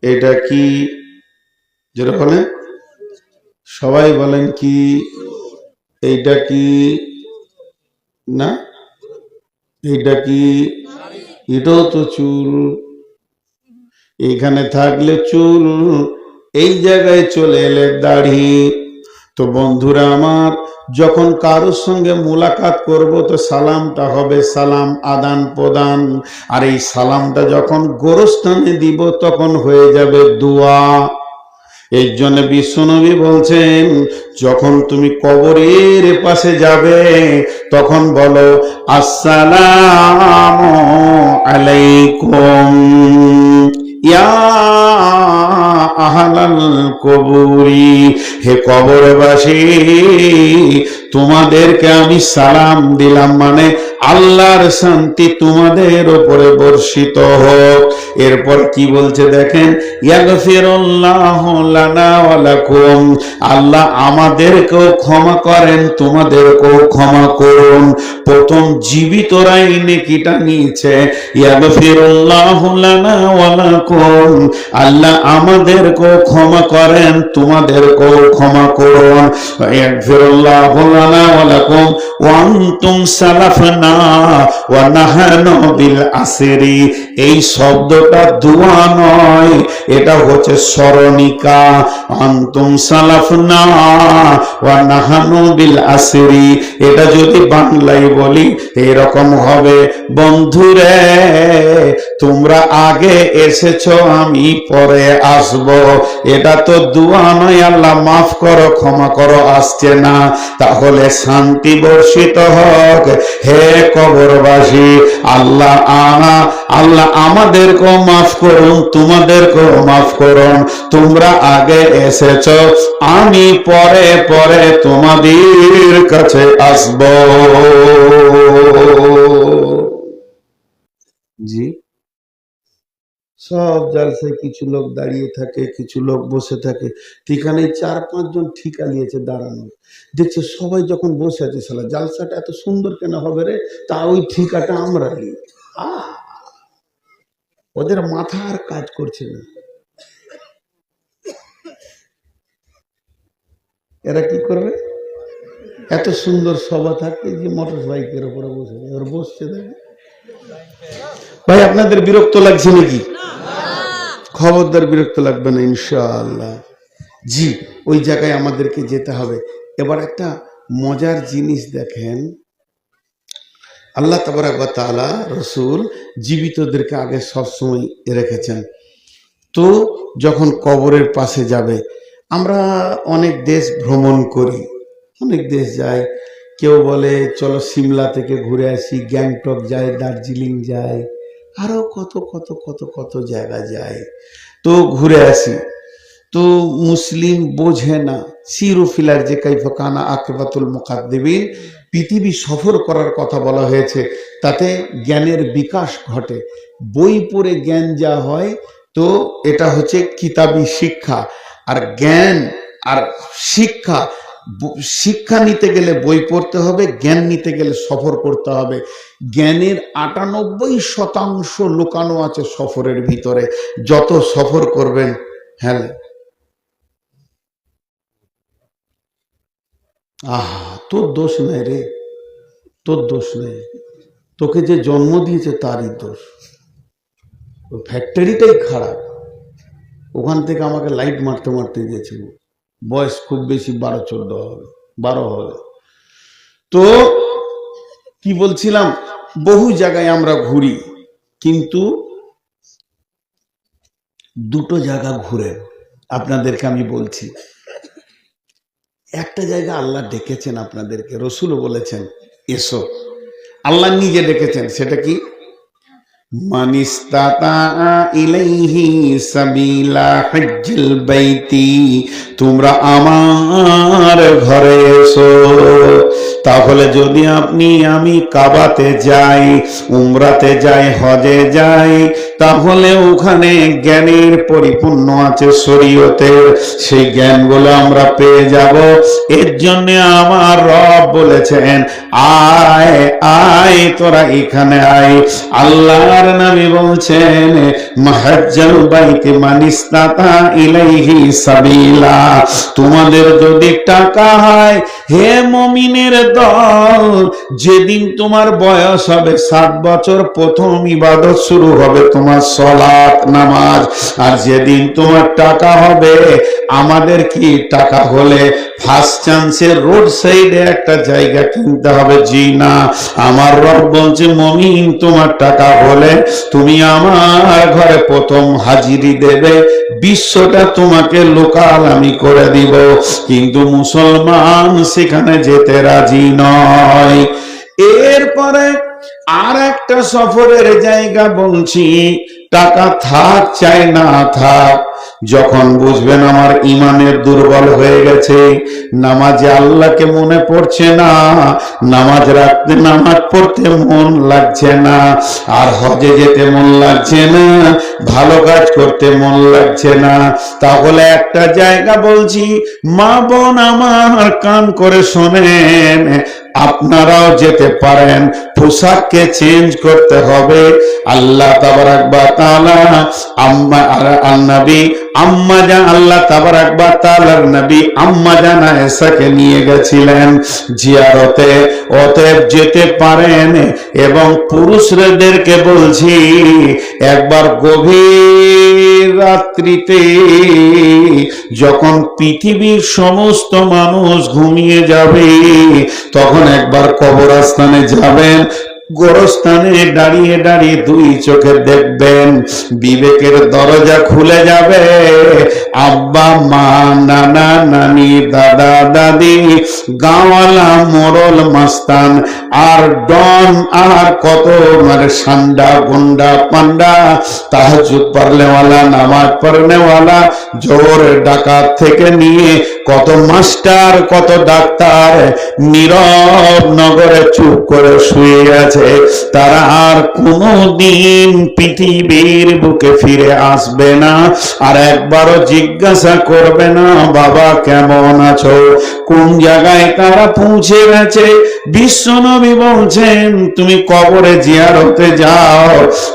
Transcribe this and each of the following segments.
এটা কি? যেটা বলেন, সবাই বলেন কি? এইটা কি? না, এইটা কি? এটাও তো চুল। এখানে থাকলে চুল, এই জায়গায় চলে এলে দাড়ি। তো বন্ধুরা আমার, যখন কারোর সঙ্গে মুলাকাত করব তো সালামটা হবে সালাম আদান প্রদান, আর এই সালামটা যখন গোরস্থানে দিব তখন হয়ে যাবে দোয়া। এই জন্য বিশ্বনবী বলছেন, যখন তুমি কবরের পাশে যাবে তখন বলো আসসালামু আলাইকুম ইয়া আহলাল কবুরি, হে কবরবাসী তোমাদেরকে আমি সালাম দিলাম, মানে আল্লাহর শান্তি তোমাদের উপরে বর্ষিত হোক। এরপর কি বলছে দেখেন, ইয়াগফিরুল্লাহু লানা ওয়া লাকুম, আল্লাহ আমাদেরকেও ক্ষমা করেন তোমাদেরকেও ক্ষমা করুন। প্রথম জীবিতরাই নেকিটা নিয়েছে, ইয়াগফিরুল্লাহু লানা ওয়া লাকুম, আল্লাহ আমাদেরকেও ক্ষমা করেন তোমাদেরকেও ক্ষমা করুন। ইয়াগফিরুল্লাহু লানা ওয়া লাকুম ওয়া আনতুম সালাফনা ওয়া নাহানু বিল আসরি, এই শব্দটা দোয়া নয়, এটা হচ্ছে স্মরণিকা। আনতুম সালাফনা ওয়া নাহানু বিল আসরি, এটা যদি বাংলায় বলি এরকম হবে, বন্ধুরে তোমরা আগে এসেছো আমি পরে আসব। এটা তো দোয়া নয়, আল্লাহ মাফ করো ক্ষমা করো আসছে না। তাহলে শান্তি বর্ষিত হোক হে কবরবাসী, আল্লাহ আল্লাহ আমাদেরকেও মাফ করুন তোমাদেরকেও মাফ করুন। তোমরা আগে এসেছো আমি পরে পরে তোমাদের কাছে আসব। জি, সব জালসায় কিছু লোক দাঁড়িয়ে থাকে, কিছু লোক বসে থাকে। এখানে 4-5 জন ঠিকা নিয়েছে দাঁড়ানো, দেখছে সবাই যখন বসে আছে, সালা জালসাটা এত সুন্দর কেন হবে রে, তা ওই ঠিকাটা আমরা নিই। ওদের মাথা আর কাজ করছে না। এরা কি করবে? এত সুন্দর সভা থাকে যে মোটর বাইকের উপরে বসে, এবার বসছে দেখে। ভাই আপনাদের বিরক্ত লাগছে নাকি? খবরদার বিরক্ত লাগবে না ইনশাআল্লাহ। জি, ওই জায়গায় আমাদেরকে যেতে হবে। এবার একটা মজার জিনিস দেখেন, আল্লাহ তাবারাক ওয়া তাআলা রাসূল জীবিতদেরকে আগে সবসময় রেখেছেন। তো যখন কবরের পাশে যাবে, আমরা অনেক দেশ ভ্রমণ করি, অনেক দেশ যাই। কেউ বলে চলো সিমলা থেকে ঘুরে আসি, গ্যাংটক যায়, দার্জিলিং যায়, আরো কত কত কত কত জায়গা যায়, তো ঘুরে আসি। তো মুসলিম বোঝে না সিরুফিলার যে কাইফা কানা আকিবাতুল মুকাদ্দিবিন, পৃথিবী সফর করার কথা বলা হয়েছে, তাতে জ্ঞানের বিকাশ ঘটে। বই পড়ে জ্ঞান যা হয়, তো এটা হচ্ছে কিতাবী শিক্ষা। আর জ্ঞান আর শিক্ষা, শিক্ষা নিতে গেলে বই পড়তে হবে, জ্ঞান নিতে গেলে সফর করতে হবে। জ্ঞানের 98% লুকানো আছে সফরের ভিতরে। যত সফর করবেন, হ্যাঁ আহা তোর দোষ নাই রে, তোর দোষ নেই, তোকে যে জন্ম দিয়েছে তারই দোষ। ফ্যাক্টরিটাই খারাপ, ওখান থেকে আমাকে লাইট মারতে মারতে দিয়েছিল। বয়স খুব বেশি 12-14 হবে, 12 হবে। তো কি বলছিলাম, বহু জায়গায় আমরা ঘুরি, কিন্তু দুটো জায়গা ঘুরে আপনাদেরকে আমি বলছি। একটা জায়গা আল্লাহ ডেকেছেন আপনাদেরকে, রসুলও বলেছেন এসো, আল্লাহ নিজে ডেকেছেন। সেটা কি? মান ইস্তাতা ইলাইহি সাবিলা হজ্জুল বাইতি, তোমরা আমার ঘরে এসো। তাহলে যদি আপনি আমি কাবাতে যাই, উমরাতে যাই, হজে যাই, তাহলে ওখানে জ্ঞানের পরিপূর্ণ আছে শরীয়তের, সেই জ্ঞানগুলো আমরা পেয়ে যাব। এর জন্য আমার রব বলেছেন আয় আয় তোরা এখানে আয়। আল্লাহর নবী বলছেন মাহাজ্জাল বাইতি মান ইসতাতা ইলাইহি সাবিলা, তোমাদের যদি টাকা হয় হে মুমিনের দল, যেদিন তোমার বয়স হবে 7 বছর, প্রথম ইবাদত শুরু হবে তোমার সালাত নামাজ। আর যেদিন তোমার টাকা হবে, আমাদের কি টাকা হলে ফার্স্ট চান্সে রোড সাইডে একটা জায়গা কিনতে হবে? জি না, আমার রব বলছে মুমিন তোমার টাকা হলে তুমি আমার ঘরে প্রথম হাজিরি দেবে, বিশ্বটা তোমাকে লোকাল আমি করে দিব। কিন্তু মুসলমান সেখানে যেতে রাজি নয়। এরপরে আর একটা সফরের জায়গা বলছি, টাকা থাক চাই না থাক, যখন বুঝবেন আমার ইমানের দুর্বল হয়ে গেছে, নামাজে আল্লাহকে মনে পড়ছে না, নামাজ রাখতে নামাজ পড়তে মন লাগছে না, আর হজে যেতে মন লাগছে না, ভালো কাজ করতে মন লাগছে না, তাহলে একটা জায়গা বলছি, মা বোন আমার কান করে শোনেন, আপনারাও যেতে পারেন। পোশাককে চেঞ্জ করতে হবে। আল্লাহ তাবারাক ওয়া তাআলা আল্লাহ তাবারাক ওয়া তাআলার নবী আম্মা জান আয়েশাকে নিয়ে গেছিলেন জিয়ারতে, অতএব যেতে পারেন। এবং পুরুষদেরকে বলছি, একবার গভীর রাত্রিতে যখন পৃথিবীর সমস্ত মানুষ ঘুমিয়ে যাবে, তখন একবার কবরস্থানে যাবেন, গোরস্থানে দাঁড়িয়ে দাঁড়িয়ে 2 চোখে দেখবেন, বিবেকের দরজা খুলে যাবে। আব্বা মা, নানা নানি, দাদা দাদি, গাঁওয়ালা, মোড়ল, মাস্তান, আর ডন, আর কত সান্ডা গুন্ডা পান্ডা, তাহাজ্জুদ পড়নেওয়ালা, নামাজ পড়নেওয়ালা, জোর ডাকাত থেকে নিয়ে কত মাস্টার, কত ডাক্তার নীরব নগরে চুপ করে শুয়ে আছে। তারা আর কোনদিন পৃথিবীর বুকে ফিরে আসবে না, আর একবারও জিজ্ঞাসা করবে না বাবা কেমন আছো, কোন জায়গায় তারা পৌঁছে গেছে। বিশ্বনবী বলছেন তুমি কবরে জিয়ারতে যাও,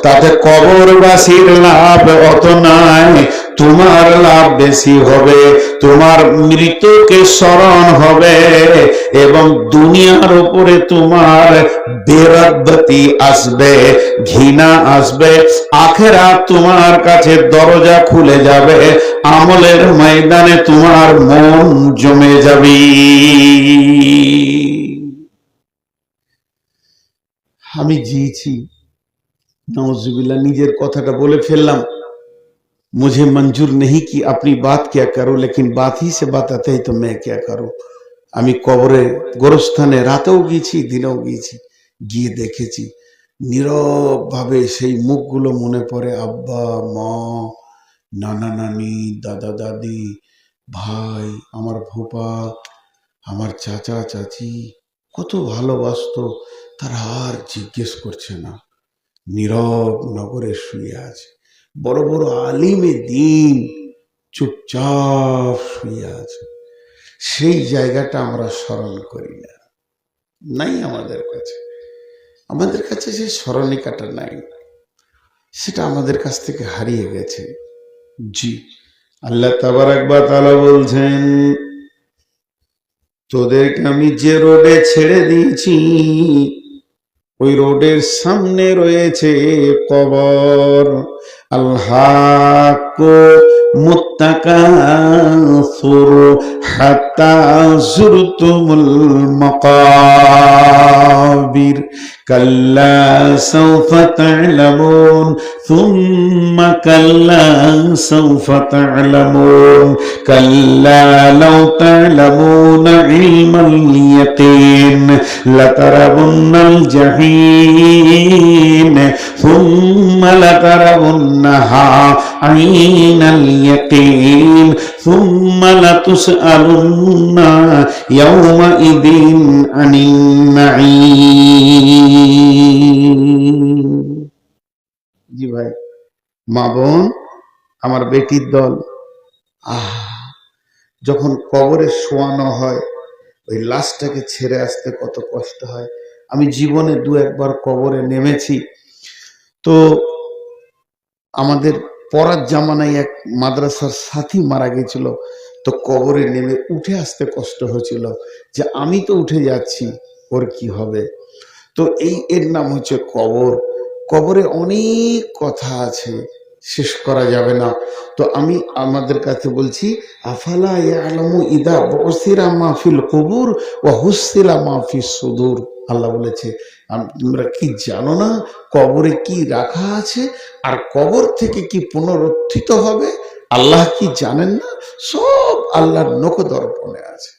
তাতে কবরবাসীর লাভ অত নাই, তোমার লাভ বেশি হবে। তোমার মৃত্যুকে স্মরণ হবে এবং দুনিয়ার উপরে তোমার বেরাদতি আসবে, ঘৃণা আসবে। আখিরাত তোমার কাছে দরজা খুলে যাবে, আমলের ময়দানে তোমার মন জমে যাবে। আমি জিয়েছি, নাউজুবিল্লাহ, নিজের কথাটা বলে ফেললাম। मुझे मंजूर नहीं कि अपनी बात क्या करूं, लेकिन बात ही से बताते ही तो मैं क्या करूं। আমি কবরে গোরস্থানে রাতেও গিয়েছি, দিনেও গিয়েছি, গিয়ে দেখেছি নীরব ভাবে সেই মুখগুলো মনে পড়ে। আব্বা মা, নানা নানি, দাদা দাদি, ভাই, আমার ফুপা, আমার চাচা চাচি, কত ভালোবাসতো, তারা আর জিজ্ঞেস করছে না, নীরব নগরে শুয়ে আছে। বড় বড় আলিমে দিন চুপচাপ শুয়ে আছে, সেই জায়গাটা আমরা স্মরণ করি না, নাই আমাদের কাছে। আমাদের কাছে সেই স্মরণিকাটা নাই, সেটা আমাদের কাছ থেকে হারিয়ে গেছে। জি, আল্লাহ তাবারাক ওয়া তাআলা বলছেন তোদেরকে আমি যে রোডে ছেড়ে দিয়েছি, ওই রোডের সামনে রয়েছে কবর। আল্লাহু মুত্তাকাসুর হাত্তা যুরতুমুল মাকাবির কাল্লা সাওফা তা'লামুন সুম্মা কাল্লা সাওফা তা'লামুন কাল্লা লাউ তা'লামুনা ইলমাল ইয়াকিন লাতারাবুন্নাল জাহিম সুম্মা লাতারাবুন্নাহা আইনাল ইয়াকিন সুম্মা লাতুসআলুন্না ইয়াওমাইদিন আনিন নাঈম। জি ভাই, মা বোন, আমার বেটির দল, যখন কবরে শোয়ানো হয় ওই লাশটাকে ছেড়ে আসতে কত কষ্ট হয়। আমি জীবনে দু একবার কবরে নেমেছি। তো আমাদের পড়ার জামানায় এক মাদ্রাসার সাথী মারা গেছিল, তো কবরে নেমে উঠে আসতে কষ্ট হয়েছিল যে আমি তো উঠে যাচ্ছি, ওর কি হবে। তো এর নাম হচ্ছে কবর। কবরে অনেক কথা আছে, শেষ করা যাবে না। তো আমি আমাদের কাছে বলছি, আফালা ইয়ালামু ইদা বুসিরা মা ফিল কুবুর ওয়া হুসিলা মা ফিস সুদূর। আল্লাহ বলেছে, তোমরা কি জানো না কবরে কি রাখা আছে আর কবর থেকে কি পুনরুত্থিত হবে? আল্লাহ কি জানেন না? সব আল্লাহর নখদর্পণে আছে।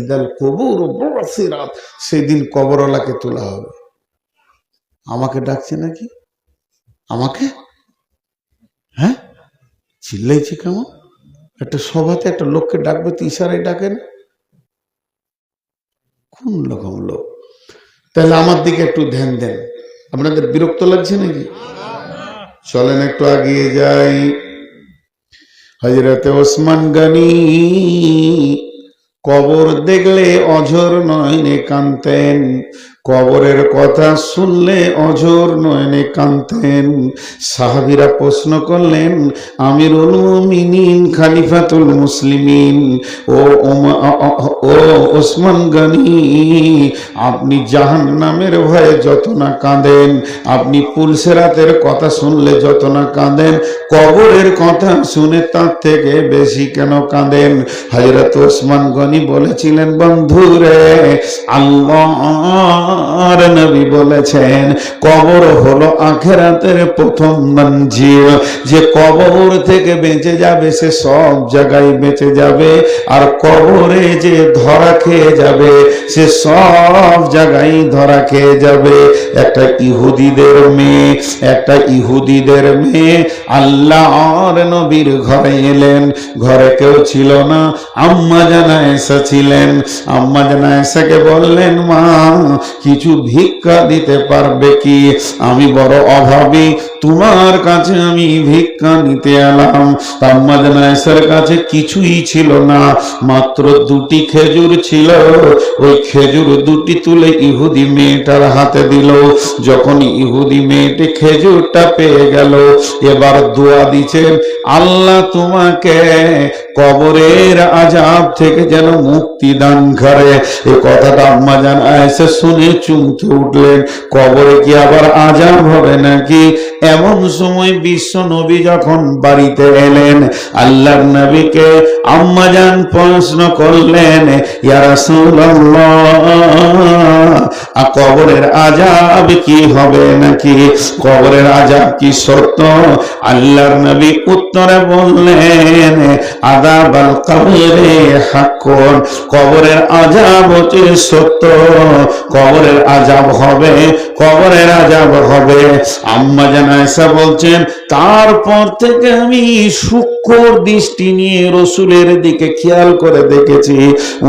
ইদাল কুবুর বুসিরাত, সেদিন কবরওয়ালাকে তোলা হবে। আমাকে ডাকছে নাকি? আমাকে? হ্যাঁ, চিল্লাইছে কেমন? একটা সভাতে একটা লোককে ডাকবে তো ইশারায় ডাকেন, কোন রকম লোক? তাহলে আমার দিকে একটু ধ্যান দেন। আপনাদের বিরক্ত লাগছে নাকি? চলেন একটু এগিয়ে যাই। হযরতে ওসমান গনি কবর দেখলে অঝোর নয়নে কাঁদতেন, কবরের কথা শুনলে অঝোর নয়নে কাঁদতেন। সাহাবীরা প্রশ্ন করলেন, আমিরুল মুমিনিন খলিফাতুল মুসলিমিন, ও ওসমান গনি, আপনি জাহান্নামের ভয়ে যত না কাঁদেন, আপনি পুলসেরাতের কথা শুনলে যত না কাঁদেন, কবরের কথা শুনে তার থেকে বেশি কেন কাঁদেন? হযরত ওসমান গনি বলেছিলেন, বন্ধুরে, আল্লাহর নবী বলেছেন কবর হলো আখিরাতের প্রথম মঞ্জিল। যে কবর থেকে বেঁচে যাবে সে সব জায়গায় বেঁচে যাবে, আর কবরে যে ধরা খেয়ে যাবে সে সব জায়গায় ধরা খেয়ে যাবে। একটা ইহুদিদের মেয়ে আল্লাহর নবীর ঘরে এলেন। ঘরে কেউ ছিল না, আম্মা জান আয়েশা ছিলেন। আম্মা জান আয়েশাকে বললেন, মা, কিছু ভিক্ষা দিতে পারবে কি? আমি বড় অভাবী, তোমার কাছে আমি ভিক্ষা নিতে এলাম। আম্মা জান আয়েশার কাছে কিছুই ছিল না, মাত্র দুটি খেজুর ছিল। ওই খেজুর দুটি তুলে ইহুদি মেয়েটার হাতে দিল। যখন ইহুদি মেয়েটি খেজুরটা পেয়ে গেল, এবার দোয়া দিচ্ছেন, আল্লাহ তোমাকে কবরের আযাব থেকে যেন মুক্তি দান করে। এই কথাটা আম্মা জান আয়েশা শুনে চমকে উঠলেন, কবরে কি আবার আযাব হবে নাকি? এমন সময় বিশ্ব নবী যখন বাড়িতে এলেন, আল্লাহর নবীকে আম্মা জান প্রশ্ন করলেন, ইয়া রাসূলুল্লাহ, কবরের আযাব কি হবে নাকি? কবরের আযাব কি সত্য? আল্লাহর নবী উত্তরে বললেন, আযাবাল কবরে হাক্কুন, কবরের আযাব হচ্ছে সত্য, কবরের আযাব হবে, কবরের আযাব হবে। আম্মা জান আয়েশা বলছেন, তারপর থেকে আমি সূক্ষ্ম দৃষ্টি নিয়ে রাসূলের দিকে খেয়াল করে দেখেছি,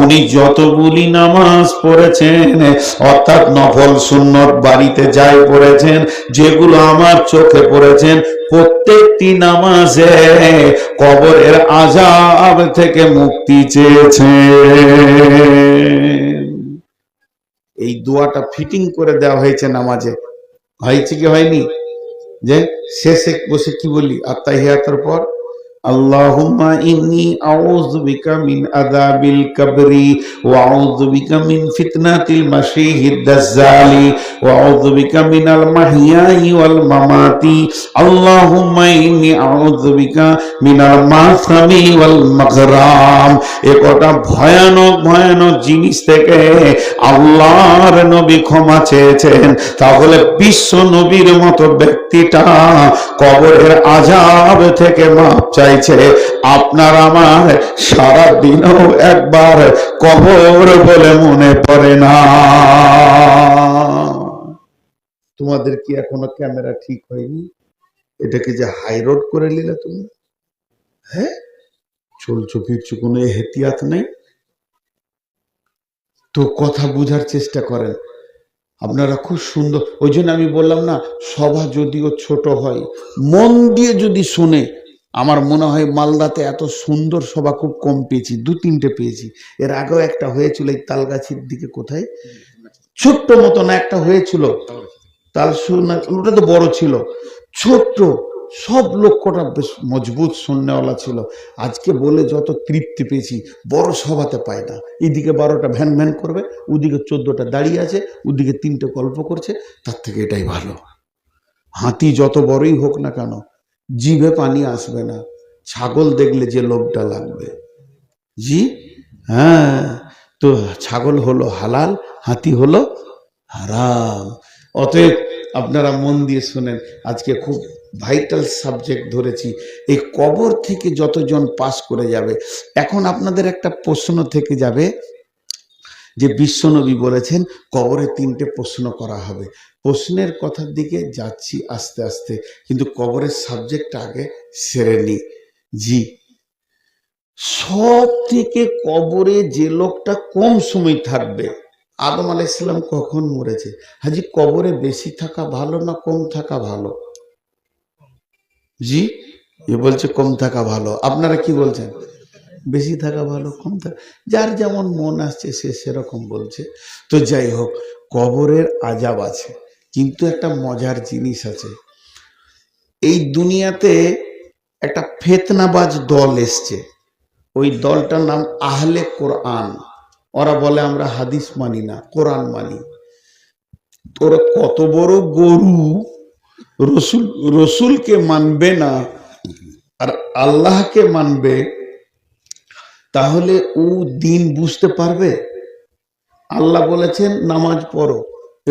উনি যতগুলি নামাজ পড়েছেন, অর্থাৎ নফল সুন্নত বাড়িতে যাই পড়েছেন, যেগুলো আমার চোখে পড়েছেন, প্রত্যেকটি নামাজে কবরের আযাব থেকে মুক্তি চেয়েছেন। এই দোয়াটা ফিটিং করে দেওয়া হয়েছে নামাজে। হয়েছে কি হয়নি? যে শেষে বসে কি বলি আত্তাহিয়াতের পর, আল্লাহুম্মা ইন্নী আউযু বিকা মিন আযাবিল কবরি ওয়া আউযু বিকা মিন ফিতনাতিল মাসীহিদ দাজ্জালি ওয়া আউযু বিকা মিনাল মাহইয়াই ওয়াল মামাতি আল্লাহুম্মা ইন্নী আউযু বিকা মিনাল মাসামি ওয়াল মাগরাম। এ কটা ভয়ানক ভয়ানক জিনিস থেকে আল্লাহর নবী ক্ষমা চেয়েছেন। তাহলে বিশ্ব নবীর মতো ব্যক্তিটা কবরের আযাব থেকে মাপ চাইছে। আপনার আমার সারা দিনও একবার কবর বলে মনে পড়ে না। তোমাদের কি এখনো ক্যামেরা ঠিক হয়নি? এটাকে যে হাই রোড করে নিলে তুমি, হ্যাঁ, চলছো ফিরছো, কোনো এহতিয়াত নেই। তো কথা বুঝার চেষ্টা করেন আপনারা, খুব সুন্দর। ওই জন্য আমি বললাম না, সভা যদিও ছোট হয়, মন দিয়ে যদি শোনে, আমার মনে হয় মালদাতে এত সুন্দর সভা খুব কম পেয়েছি, 2-3টে পেয়েছি। এর আগেও একটা হয়েছিল এই তালগাছির দিকে, কোথায় ছোট্ট মতো না একটা হয়েছিল, তালসুনা, ওটা তো বড় ছিল, ছোট্ট, সব লক্ষ্যটা বেশ মজবুত শূন্যওয়ালা ছিল। আজকে বলে যত তৃপ্তি পেয়েছি, বড় সভাতে পায় না। এদিকে 12টা ভ্যান ভ্যান করবে, ওদিকে 14টা দাঁড়িয়ে আছে, ওদিকে 3টে গল্প করছে, তার থেকে এটাই ভালো। হাতি যত বড়ই হোক না কেন, জিভে পানি আসবে না, ছাগল দেখলে যে লোভটা লাগবে। জি হ্যাঁ, তো ছাগল হলো হালাল, হাতি হলো হারাম। অতএব আপনারা মন দিয়ে শুনেন, আজকে খুব ভাইটাল সাবজেক্ট ধরেছি। এই কবর থেকে যতজন পাস করে যাবে, এখন আপনাদের একটা প্রশ্ন থেকে যাবে যে বিশ্বনবী বলেছেন কবরে 3টে প্রশ্ন করা হবে। প্রশ্নের কথার দিকে যাচ্ছি আস্তে আস্তে, কিন্তু কবরের সাবজেক্টটা আগে সেরে নি। জি, সব থেকে কবরে যে লোকটা কম সময় থাকবে, আদম আলাইহিস সালাম কখন মরেছে? হাজি, কবরে বেশি থাকা ভালো না কম থাকা ভালো? জি, এ বলছে কম থাকা ভালো। আপনারা কি বলছেন? বেশি থাকা ভালো, কম থাকা, যার যেমন মন আসছে সে সেরকম বলছে। তো যাই হোক, কবরের আযাব আছে, কিন্তু একটা মজার জিনিস আছে। এই দুনিয়াতে একটা ফিতনাবাজ দল এসছে, ওই দলটার নাম আহলে কোরআন। ওরা বলে আমরা হাদিস মানি না, কোরআন মানি। ওরা কত বড় গরু, রসুল রসুলকে মানবে না আর আল্লাহকে মানবে, তাহলে ও দিন বুঝতে পারবে? আল্লাহ বলেছেন নামাজ পড়ো,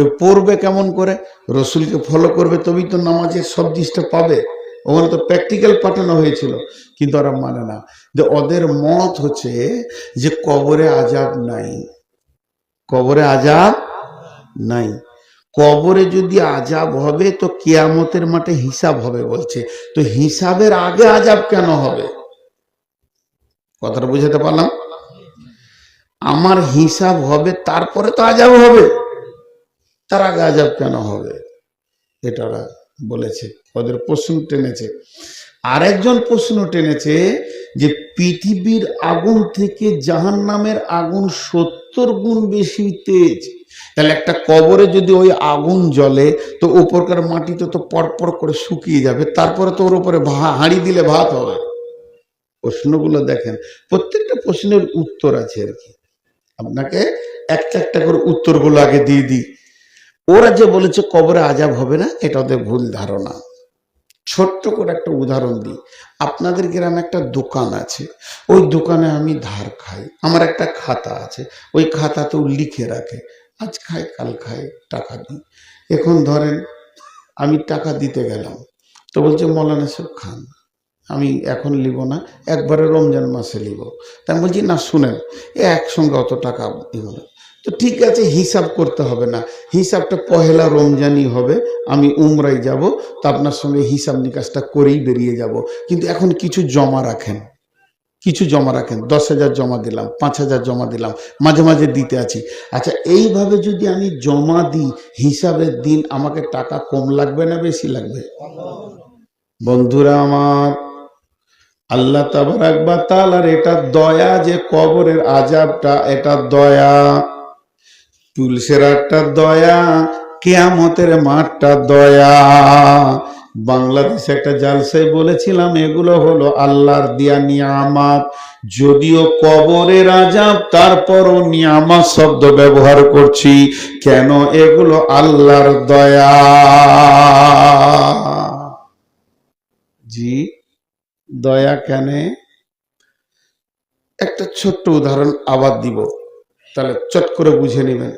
এ পড়বে কেমন করে? রসুলকে ফলো করবে, তবেই তো নামাজের সব জিনিসটা পাবে। ওখানে তো প্র্যাকটিক্যাল পাঠানো হয়েছিল, কিন্তু ওরা মানে না। যে ওদের মত হচ্ছে যে কবরে আযাব নাই, কবরে আযাব নাই। কবরে যদি আযাব হবে তো কিয়ামতের মাঠে হিসাব হবে বলছে। তো হিসাবের আগে আযাব কেন হবে? কথাটা বুঝাতে পারলাম? আমার হিসাব হবে তারপরে তো আযাব হবে, তার আগে আযাব কেন হবে? এটা ওরা বলেছে, ওদের প্রশ্ন টেনেছে। আরেকজন প্রশ্ন টেনেছে যে পৃথিবীর আগুন থেকে জাহান্নামের আগুন 70 গুণ বেশি তেজ। তাহলে একটা কবরে যদি ওই আগুন জ্বলে, তো উপরকার মাটি তো পরপর করে শুকিয়ে যাবে, তারপরে তো ওর উপরে হাঁড়ি দিলে ভাত হবে। প্রশ্নগুলো দেখেন, প্রত্যেকটা প্রশ্নের উত্তর আছে আর কি। আপনাকে একটা একটা করে উত্তরগুলো আগে দিয়ে দিই। ওরা যে বলেছে কবরে আযাব হবে না, এটা ওদের ভুল ধারণা। ছোট্ট করে একটা উদাহরণ দিই। আপনাদের গ্রামে একটা দোকান আছে, ওই দোকানে আমি ধার খাই, আমার একটা খাতা আছে, ওই খাতাতেও লিখে রাখে আজ খাই কাল খাই, টাকা দিই। এখন ধরেন আমি টাকা দিতে গেলাম, তো বলছে মৌলানা সাহেব খান, আমি এখন নিব না, একবারে রমজান মাসে নিব। তা আমি বলছি না শুনেন, একসঙ্গে অত টাকা দিব না। তো ঠিক আছে, হিসাব করতে হবে না, হিসাবটা পহেলা রমজানই হবে, আমি উমরায় যাব, তো আপনার সঙ্গে হিসাব নিকাশটা করেই বেরিয়ে যাব। কিন্তু এখন কিছু জমা রাখেন, কিছু জমা রাখেন, 10,000 জমা দিলাম, 5,000 জমা দিলাম, মাঝে মাঝে দিতে আছি। আচ্ছা, এইভাবে যদি আমি জমা দিই, হিসাবের দিন আমাকে টাকা কম লাগবে না বেশি লাগবে? বন্ধুরা আমার, আল্লাহ তাবারাক ওয়া তাআলার এটা দয়া যে কবরের আযাবটা এটা দয়া, তুলসিরাতটা দয়া, কিয়ামতের মাঠটা দয়া। বাংলাদেশে একটা জালসায় বলেছিলাম এগুলো হলো আল্লাহর দেয়া নিয়ামত। যদিও কবরের আযাব, তারপরও নিয়ামত শব্দ ব্যবহার করছি কেন? এগুলো আল্লাহর দয়া। জি, দয়া কেন? একটা ছোট্ট উদাহরণ আবার দিব, তাহলে চট করে বুঝে নেবেন।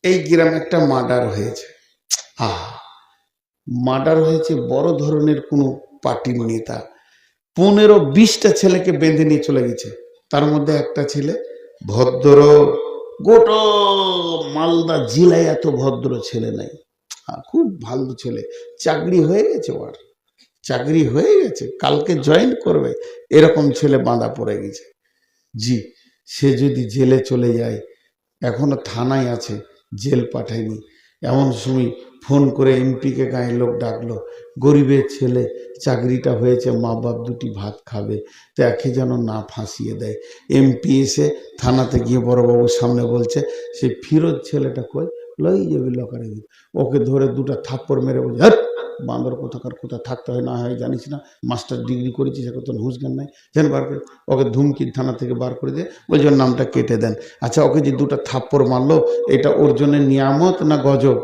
এই গ্রামে একটা মার্ডার হয়েছে, মার্ডার হয়েছে বড় ধরনের কোনো পার্টির নেতা, 15-20টা ছেলেকে বেঁধে নিয়ে চলে গেছে। তার মধ্যে একটা ছেলে ভদ্র, গোটা মালদা জেলায় এত ভদ্র ছেলে নাই, খুব ভালো ছেলে, চাকরি হয়ে গেছে ওর। চাকরি হয়ে গেছে, কালকে জয়েন করবে, এরকম ছেলে বাঁধা পড়ে গেছে। জি, সে যদি জেলে চলে যায়, এখনো থানায় আছে, জেল পাঠায়নি, এমন সময় ফোন করে এমপিকে গায়ে লোক ডাকলো, গরিবের ছেলে চাকরিটা হয়েছে, মা বাপ দুটি ভাত খাবে, তো একে যেন না ফাঁসিয়ে দেয়। এমপি এসে থানাতে গিয়ে বড়বাবুর সামনে বলছে, সেই ফিরোজ ছেলেটা কই, লই যাবি লকারে, ওকে ধরে দুটো থাপ্পড় মেরে বলছে, হ্যাঁ বান্দর কোথাকার, কোথায় থাকতে হয় না হয় জানিস না, মাস্টার ডিগ্রি করেছিস, এখন তো হুঁশ জ্ঞান নাই, যেন বার করে ওকে ধুমকি থানা থেকে বার করে দিয়ে বলছে ওর নামটা কেটে দেন। আচ্ছা, ওকে যে দুটো থাপ্পড় মারলো, এটা ওর জন্য নিয়ামত না গজব?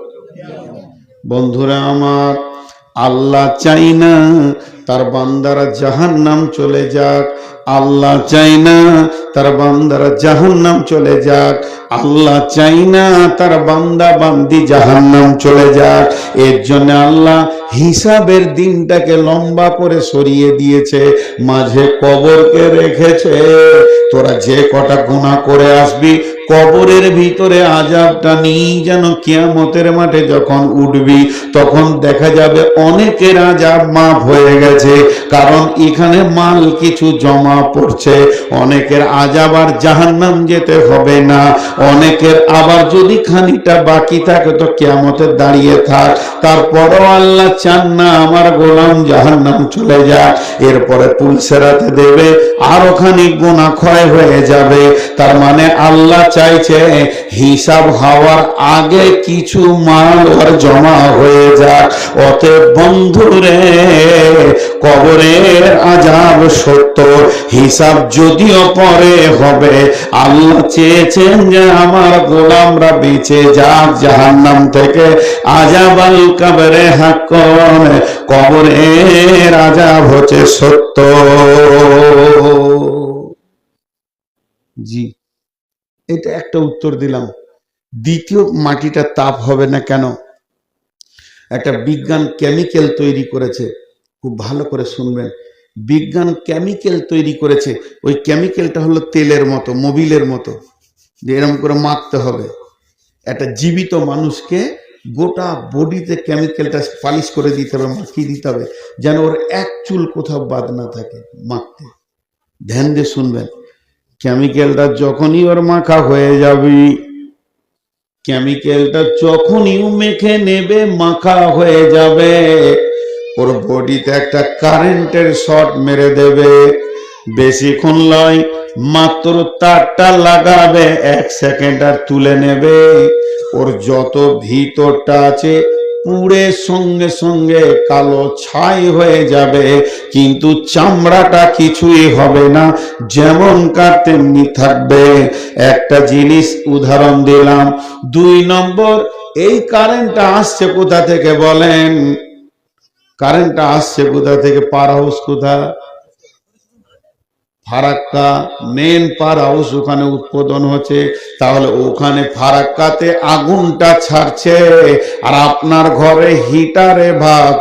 বন্ধুরা আমার, আল্লাহ চাই না তার বান্দারা জাহান্নাম চলে যাক, আল্লাহ চাই না তার বান্দারা জাহান্নাম চলে যাক, আল্লাহ চাই না তার বান্দা বান্দি জাহান্নাম চলে যাক। এর জন্য আল্লাহ হিসাবের দিনটাকে লম্বা করে সরিয়ে দিয়েছে, মাঝে কবরকে রেখেছে। তোরা যে কটা গুনাহ করে আসবি, কবরের ভিতরে আযাবটা নিয়ে যেন কিয়ামতের মাঠে যখন উঠবি, তখন দেখা যাবে অনেকের আযাব মাফ হয়ে গেছে, কারণ এখানে মাল কিছু জমা পড়ছে। অনেকের আযাব আর জাহান্নাম যেতে হবে না, অনেকের আবার যদি খানিকটা বাকি থাকে তো কিয়ামতে দাঁড়িয়ে থাক, তারপরও আল্লাহ চান না আমার গোলাম জাহান্নাম চলে যাক। এরপরে পুলসেরাতে দেবে, আরো খানিক গুনাহ ক্ষয় হয়ে যাবে। তার মানে আল্লাহ চাইছে হিসাব হওয়ার আগে কিছু মাল আর জমা হয়ে যাক। অতএব বন্ধুরে, কবরের আযাব সত্য, হিসাব যদিও পরে হবে, আল্লাহ চেয়েছেন যে আমার গোলামরা বেঁচে যাক জাহান্নাম থেকে। আযাব আল কবরে হাক্কুন, কবরের আযাব হচ্ছে সত্য। জি, এটা একটা উত্তর দিলাম। দ্বিতীয়, মাটিটা তাপ হবে না কেন? একটা বিজ্ঞান কেমিক্যাল তৈরি করেছে, খুব ভালো করে শুনবেন। বিজ্ঞান কেমিক্যাল তৈরি করেছে, ওই কেমিক্যালটা হলো তেলের মতো, মোবিলের মতো, যে এরকম করে মাখতে হবে। একটা জীবিত মানুষকে গোটা বডিতে কেমিক্যালটা পালিশ করে দিতে হবে, মাখিয়ে দিতে হবে, যেন ওর এক চুল কোথাও বাদ না থাকে মাখতে। ধ্যান দিয়ে শুনবেন। কেমিক্যালটা যখনই ওর মাখা হয়ে যাবে, কেমিক্যালটা যখনই মেখে নেবে, মাখা হয়ে যাবে, ওর বডিতে একটা কারেন্টের শর্ট মেরে দেবে। বেশিক্ষণ লয়, মাত্র তারটা লাগাবে, 1 সেকেন্ড আর তুলে নেবে। ওর যত ভিতরটা আছে পুড়ে সঙ্গে সঙ্গে কালো ছাই হয়ে যাবে, কিন্তু চামড়াটা কিছুই হবে না, যেমনকার তেমনি থাকবে। একটা জিনিস উদাহরণ দিলাম। 2 নম্বর, এই কারেন্টটা আসছে কোথা থেকে বলেন? কারেন্টটা আসছে কোথা থেকে? পাওয়ার হাউস কোথায়? ফারাক্কা, মেন পাওয়ার হাউস ওখানে উৎপাদন হচ্ছে। তাহলে ওখানে ফারাক্কাতে আগুনটা ছাড়ছে, আর আপনার ঘরে হিটারে ভাত